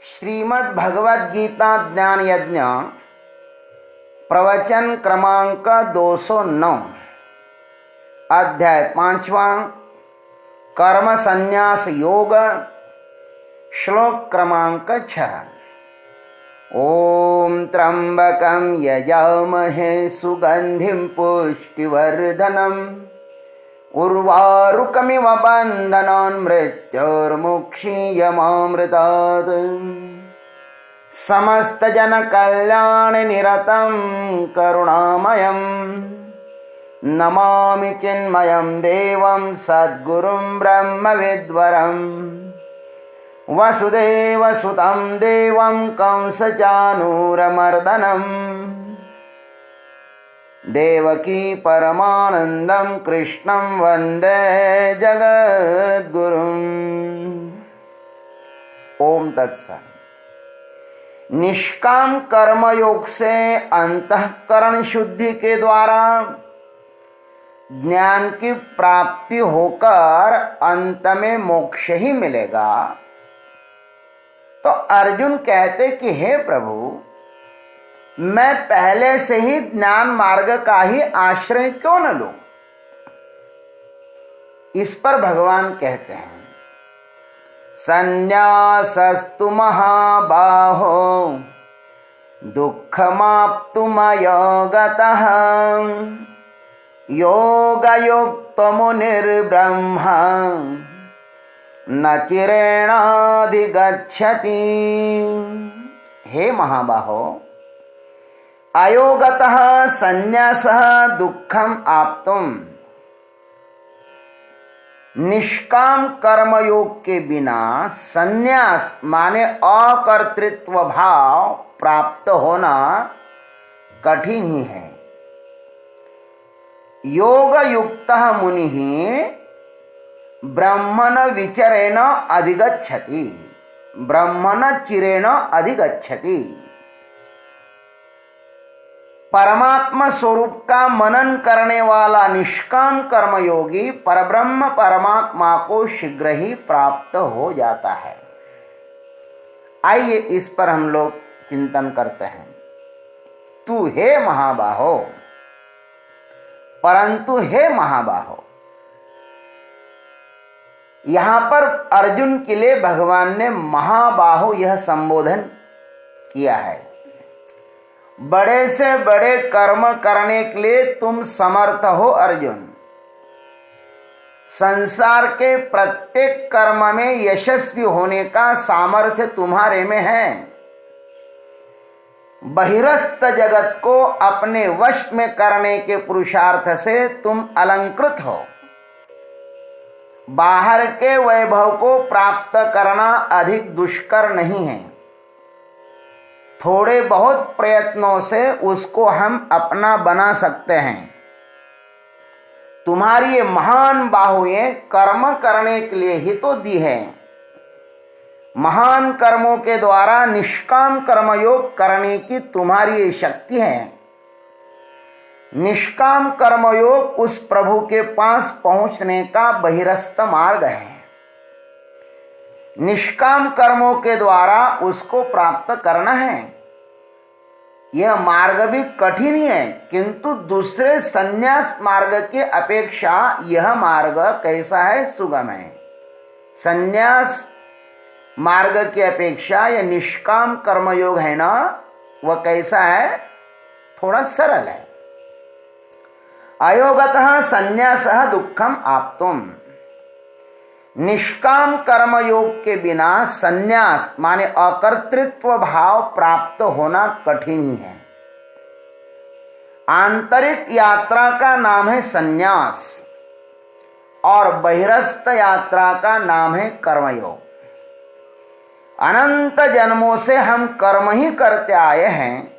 श्रीमद् भगवद गीता ज्ञान यज्ञ प्रवचन क्रमांक 209 अध्याय 5वां कर्म संन्यास योग श्लोक क्रमांक 6। ओम त्र्यंबकं यजामहे सुगंधिं पुष्टिवर्धनम् उर्वारुकमिव बन्धनान् मृत्योर्मुक्षीयमामृतात् समस्तजनकल्याणनिरतं करुणामयं नमामि चिन्मयं देवं सद्गुरुं ब्रह्मविद्वरं वसुदेवसुतं देवं कंसचानूरमर्दनम् देवकी परमानंदं कृष्णं वंदे जगद्गुरुम्। ओम तत्सत्। निष्काम कर्मयोग से अंतःकरण शुद्धि के द्वारा ज्ञान की प्राप्ति होकर अंत में मोक्ष ही मिलेगा। तो अर्जुन कहते कि हे प्रभु, मैं पहले से ही ज्ञान मार्ग का ही आश्रय क्यों न लूं? इस पर भगवान कहते हैं, संन्यासस्तु महाबाहो दुःखमाप्तुमयो गतः योगयुक्तो मुनिर्ब्रह्मा न चिरेणाधिगच्छति। हे महाबाहो, अयोगतः संन्यासः दुःखम आप्तुम। निष्काम कर्मयोग के बिना संन्यास माने अकर्तृत्व भाव प्राप्त होना कठिन ही है। योग युक्तः मुनिः ब्रह्मण विचरेण अधिगच्छति। ब्रह्मण चिरेण अधिगच्छति। परमात्मा स्वरूप का मनन करने वाला निष्काम कर्मयोगी परब्रह्म परमात्मा को शीघ्र ही प्राप्त हो जाता है। आइए इस पर हम लोग चिंतन करते हैं। तू हे महाबाहो, परंतु हे महाबाहो, यहां पर अर्जुन के लिए भगवान ने महाबाहो यह संबोधन किया है। बड़े से बड़े कर्म करने के लिए तुम समर्थ हो अर्जुन। संसार के प्रत्येक कर्म में यशस्वी होने का सामर्थ्य तुम्हारे में है। बहिरस्थ जगत को अपने वश में करने के पुरुषार्थ से तुम अलंकृत हो। बाहर के वैभव को प्राप्त करना अधिक दुष्कर नहीं है। थोड़े बहुत प्रयत्नों से उसको हम अपना बना सकते हैं। तुम्हारी ये महान बाहुएं कर्म करने के लिए ही तो दी है। महान कर्मों के द्वारा निष्काम कर्मयोग करने की तुम्हारी ये शक्ति है। निष्काम कर्मयोग उस प्रभु के पास पहुंचने का बहिरस्थ मार्ग है। निष्काम कर्मों के द्वारा उसको प्राप्त करना है। यह मार्ग भी कठिन ही है, किंतु दूसरे संन्यास मार्ग की अपेक्षा यह मार्ग कैसा है? सुगम है। संन्यास मार्ग की अपेक्षा यह निष्काम कर्मयोग है ना, वह कैसा है? थोड़ा सरल है। अयोगतः संन्यासः दुःखम आप्तुम। निष्काम कर्मयोग के बिना संन्यास माने अकर्तृत्व भाव प्राप्त होना कठिन ही है। आंतरिक यात्रा का नाम है संन्यास और बहिरस्थ यात्रा का नाम है कर्मयोग। अनंत जन्मों से हम कर्म ही करते आए हैं,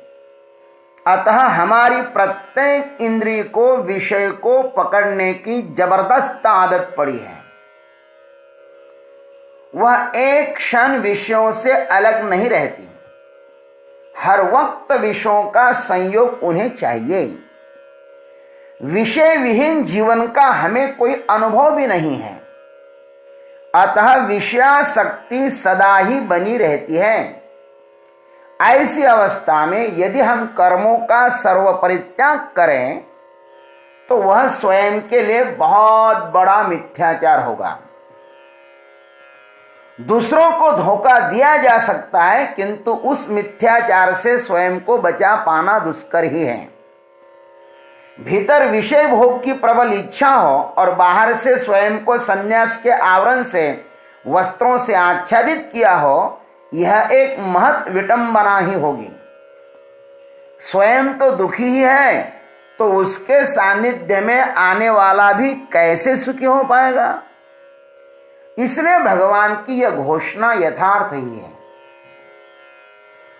अतः हमारी प्रत्येक इंद्रिय को विषय को पकड़ने की जबरदस्त आदत पड़ी है। वह एक क्षण विषयों से अलग नहीं रहती। हर वक्त विषयों का संयोग उन्हें चाहिए। विषय विहीन जीवन का हमें कोई अनुभव भी नहीं है। अतः विषयासक्ति सदा ही बनी रहती है। ऐसी अवस्था में यदि हम कर्मों का सर्वपरित्याग करें तो वह स्वयं के लिए बहुत बड़ा मिथ्याचार होगा। दूसरों को धोखा दिया जा सकता है, किंतु उस मिथ्याचार से स्वयं को बचा पाना दुष्कर ही है। भीतर विषय भोग की प्रबल इच्छा हो और बाहर से स्वयं को संन्यास के आवरण से, वस्त्रों से आच्छादित किया हो, यह एक महत विटंबना ही होगी। स्वयं तो दुखी ही है, तो उसके सानिध्य में आने वाला भी कैसे सुखी हो पाएगा। इसलिए भगवान की यह घोषणा यथार्थ ही है।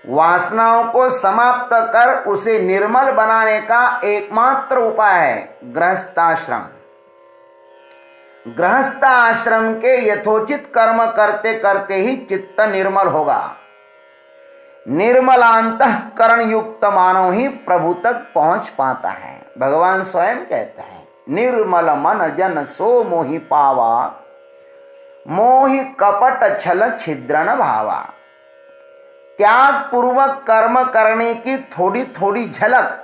वासनाओं को समाप्त कर उसे निर्मल बनाने का एकमात्र उपाय है गृहस्थाश्रम। गृहस्थ आश्रम के यथोचित कर्म करते करते ही चित्त निर्मल होगा। निर्मलांतःकरण युक्त मानव ही प्रभु तक पहुंच पाता है। भगवान स्वयं कहते हैं, निर्मल मन जन सो मोहि पावा, मोहि कपट छल छिद्रन भावा। त्याग पूर्वक कर्म करने की थोड़ी थोड़ी झलक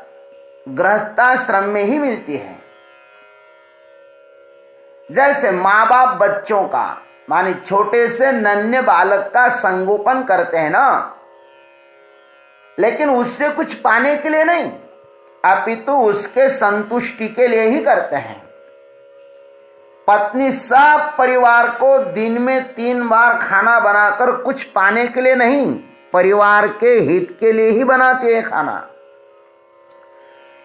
गृहस्थाश्रम में ही मिलती है। जैसे माँ बाप बच्चों का, माने छोटे से नन्हे बालक का संगोपन करते हैं ना, लेकिन उससे कुछ पाने के लिए नहीं, अपितु उसके संतुष्टि के लिए ही करते हैं। पत्नी सब परिवार को दिन में 3 बार खाना बनाकर कुछ पाने के लिए नहीं, परिवार के हित के लिए ही बनाती है खाना।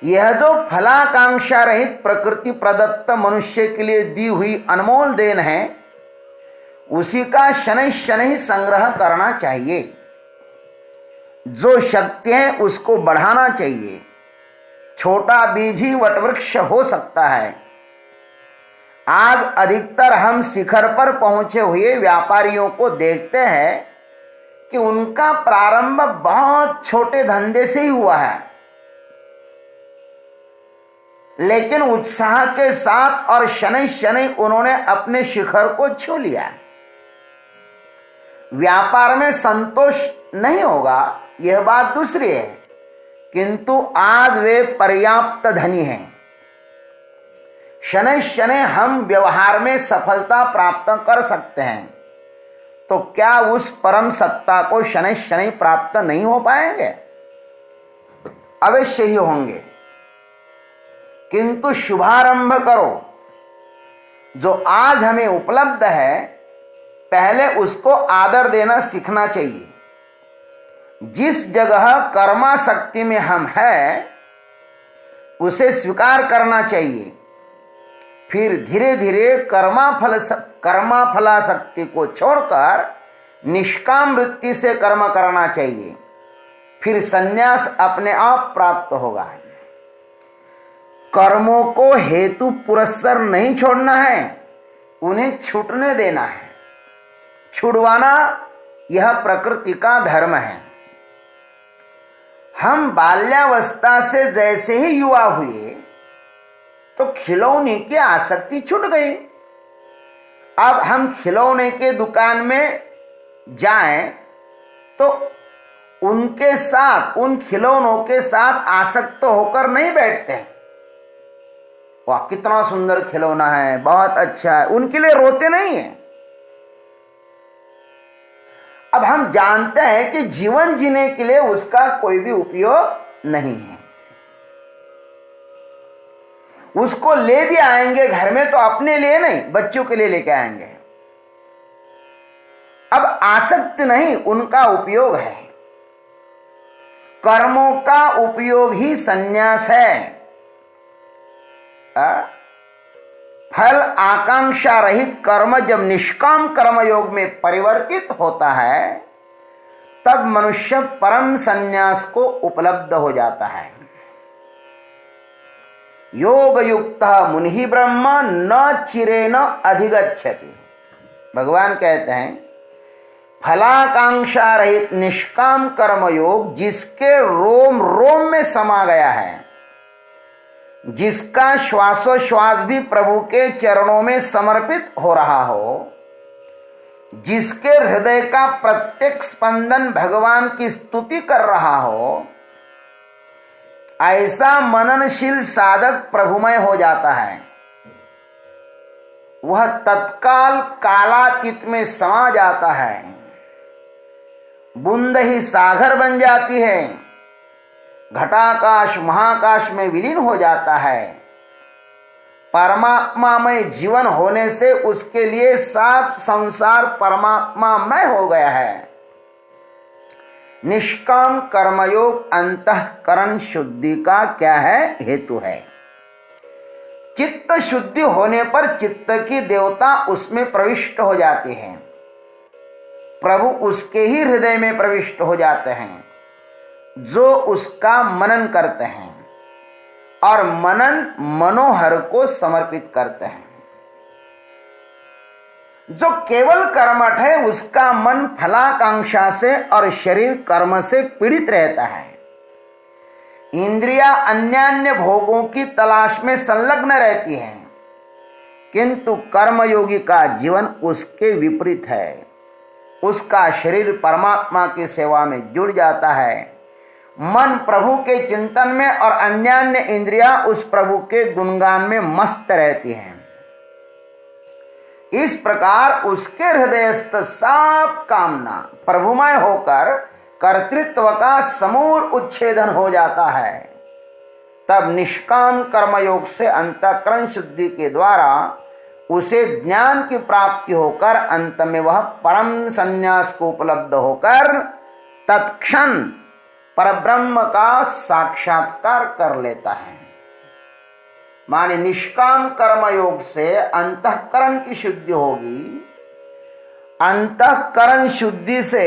यह जो फलाकांक्षा रहित प्रकृति प्रदत्त मनुष्य के लिए दी हुई अनमोल देन है, उसी का शनै शनै संग्रह करना चाहिए। जो शक्ति है उसको बढ़ाना चाहिए। छोटा बीज ही वटवृक्ष हो सकता है। आज अधिकतर हम शिखर पर पहुंचे हुए व्यापारियों को देखते हैं कि उनका प्रारंभ बहुत छोटे धंधे से ही हुआ है, लेकिन उत्साह के साथ और शनै शनै उन्होंने अपने शिखर को छू लिया। व्यापार में संतोष नहीं होगा, यह बात दूसरी है, किंतु आज वे पर्याप्त धनी हैं। शनै शनै हम व्यवहार में सफलता प्राप्त कर सकते हैं, तो क्या उस परम सत्ता को शनै शनै प्राप्त नहीं हो पाएंगे? अवश्य ही होंगे, किंतु शुभारंभ करो। जो आज हमें उपलब्ध है, पहले उसको आदर देना सीखना चाहिए। जिस जगह कर्माशक्ति में हम हैं, उसे स्वीकार करना चाहिए। फिर धीरे धीरे कर्माफलाशक्ति को छोड़कर निष्काम वृत्ति से कर्म करना चाहिए। फिर संन्यास अपने आप प्राप्त होगा। कर्मों को हेतु पुरस्सर नहीं छोड़ना है, उन्हें छूटने देना है। छुड़वाना यह प्रकृति का धर्म है। हम बाल्यावस्था से जैसे ही युवा हुए तो खिलौने की आसक्ति छूट गई। अब हम खिलौने के दुकान में जाएं तो उनके साथ, उन खिलौनों के साथ आसक्त होकर नहीं बैठते। वाह कितना सुंदर खिलौना है, बहुत अच्छा है, उनके लिए रोते नहीं है। अब हम जानते हैं कि जीवन जीने के लिए उसका कोई भी उपयोग नहीं है। उसको ले भी आएंगे घर में तो अपने लिए नहीं, बच्चों के लिए लेके आएंगे। अब आसक्ति नहीं, उनका उपयोग है। कर्मों का उपयोग ही संन्यास है। फल आकांक्षा रहित कर्म जब निष्काम कर्म योग में परिवर्तित होता है, तब मनुष्य परम संन्यास को उपलब्ध हो जाता है। योग युक्त मुनि ब्रह्म न चिरेण अधिगच्छति। भगवान कहते हैं, फलाकांक्षा रहित निष्काम कर्म योग जिसके रोम रोम में समा गया है, जिसका श्वासोश्वास भी प्रभु के चरणों में समर्पित हो रहा हो, जिसके हृदय का प्रत्येक स्पंदन भगवान की स्तुति कर रहा हो, ऐसा मननशील साधक प्रभुमय हो जाता है। वह तत्काल कालातीत में समा जाता है, बूंद ही सागर बन जाती है, घटाकाश महाकाश में विलीन हो जाता है। परमात्मामय जीवन होने से उसके लिए साफ संसार परमात्मामय हो गया है। निष्काम कर्मयोग अंतःकरण शुद्धि का क्या है? हेतु है। चित्त शुद्धि होने पर चित्त की देवता उसमें प्रविष्ट हो जाती है, प्रभु उसके ही हृदय में प्रविष्ट हो जाते हैं, जो उसका मनन करते हैं और मनन मनोहर को समर्पित करते हैं। जो केवल कर्मठ है उसका मन फलाकांक्षा से और शरीर कर्म से पीड़ित रहता है। इंद्रियां अन्यान्य भोगों की तलाश में संलग्न रहती हैं, किंतु कर्मयोगी का जीवन उसके विपरीत है। उसका शरीर परमात्मा की सेवा में जुड़ जाता है, मन प्रभु के चिंतन में और अन्यान्य इंद्रियां उस प्रभु के गुणगान में मस्त रहती हैं। इस प्रकार उसके हृदयस्थ सब कामना प्रभुमय होकर कर्तृत्व का समूल उच्छेदन हो जाता है। तब निष्काम कर्मयोग से अंतःकरण शुद्धि के द्वारा उसे ज्ञान की प्राप्ति होकर अंत में वह परम संन्यास को उपलब्ध होकर तत्क्षण परब्रह्म का साक्षात्कार कर लेता है। माने निष्काम कर्मयोग से अंतःकरण की शुद्धि होगी, अंतःकरण शुद्धि से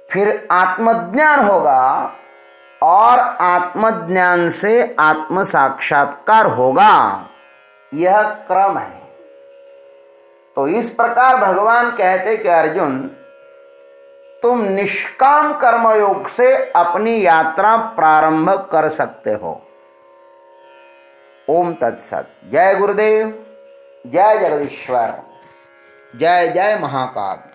फिर आत्मज्ञान होगा और आत्मज्ञान से आत्म साक्षात्कार होगा। यह क्रम है। तो इस प्रकार भगवान कहते कि अर्जुन, तुम निष्काम कर्मयोग से अपनी यात्रा प्रारंभ कर सकते हो। ओम तत्सत। जय गुरुदेव, जय जगदीश्वर, जय जय महाकाल।